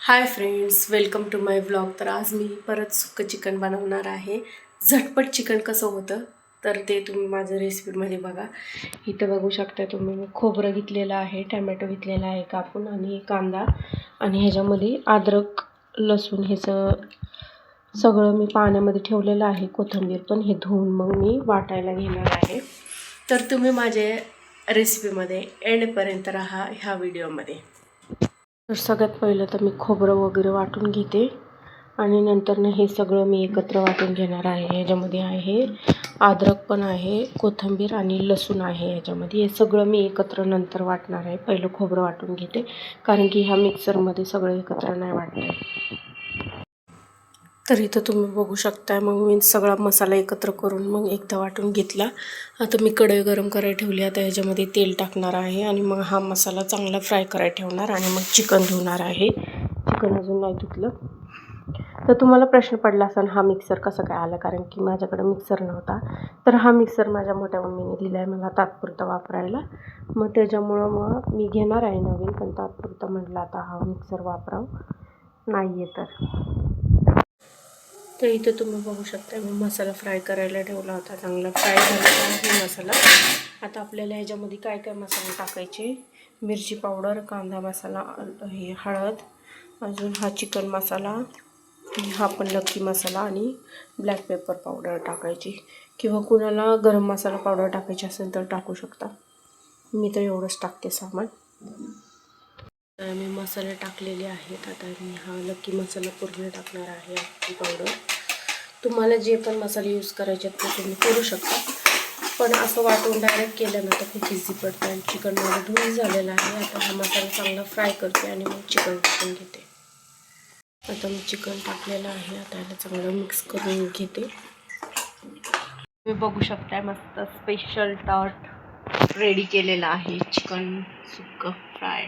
High friends, welcome to my vlog. तर आज मी परत सुक्कं चिकन बनवणार आहे. झटपट चिकन कसं होतं तर ते तुम्ही माझ्या रेसिपीमध्ये बघा. इथं बघू शकता तुम्ही, मी खोबरं घेतलेलं आहे, टमॅटो घेतलेला आहे कापून, आणि कांदा, आणि ह्याच्यामध्ये अद्रक, लसूण ह्याचं सगळं मी पाण्यामध्ये ठेवलेलं आहे. कोथिंबीर पण हे धुवून मग मी वाटायला घेणार आहे. तर तुम्ही माझ्या रेसिपीमध्ये एंडपर्यंत राहा ह्या व्हिडिओमध्ये. तर सगळ्यात पहिलं तर मी खोबरं वगैरे वाटून घेते आणि नंतरनं हे सगळं मी एकत्र वाटून घेणार आहे. ह्याच्यामध्ये आहे अद्रक पण आहे, कोथिंबीर आणि लसूण आहे. ह्याच्यामध्ये हे सगळं मी एकत्र नंतर वाटणार आहे. पहिलं खोबरं वाटून घेते, कारण की ह्या मिक्सरमध्ये सगळं एकत्र नाही वाटणार. तर इथं तुम्ही बघू शकता, मग मी सगळा मसाला एकत्र करून मग एकदा वाटून घेतला. आता मी कढई गरम करायला ठेवली. आता ह्याच्यामध्ये तेल टाकणार आहे आणि मग हा मसाला चांगला फ्राय करायला ठेवणार आणि मग चिकन धुवणार आहे. चिकन अजून नाही धुतलं. तर तुम्हाला प्रश्न पडला असेल हा मिक्सर कसं काय आला, कारण की माझ्याकडे मिक्सर नव्हता. तर हा मिक्सर माझ्या मोठ्या मम्मीने दिला आहे मला तात्पुरता वापरायला. मग त्याच्यामुळं मग मी घेणार आहे नवीन, पण तात्पुरता म्हटलं आता हा मिक्सर वापरावं नाही आहे. तर इथं तुम्ही बघू शकता, मी मसाला फ्राय करायला ठेवला होता. चांगला फ्राय झालेला आहे मसाला. आता आपल्याला ह्याच्यामध्ये काय काय मसाले टाकायचे: मिरची पावडर, कांदा मसाला, हे हळद, अजून हा चिकन मसाला, हा पण लक्की मसाला, आणि ब्लॅक पेपर पावडर टाकायची, किंवा कुणाला गरम मसाला पावडर टाकायची असेल तर टाकू शकता. मी तर एवढंच टाकते सामान. तर मी मसाले टाकलेले आहेत. आता मी हा लक्की मसाला पूर्ण टाकणार आहे, लक्की पावडर. तुम्हाला जे पण मसाले यूज करायचे ते तुम्ही करू शकता, पण असं वाटून डायरेक्ट केलं ना तर खूप इझी पडतं. आणि चिकन माझं धुवून झालेलं आहे. आता हा मसाला चांगला फ्राय करते आणि मग चिकन टाकून घेते. आता मी चिकन टाकलेलं आहे. आता याला चांगलं मिक्स करून घेते. तुम्ही बघू शकता, मस्त स्पेशल टॉट रेडी केलेला आहे चिकन सुक्कं फ्राय.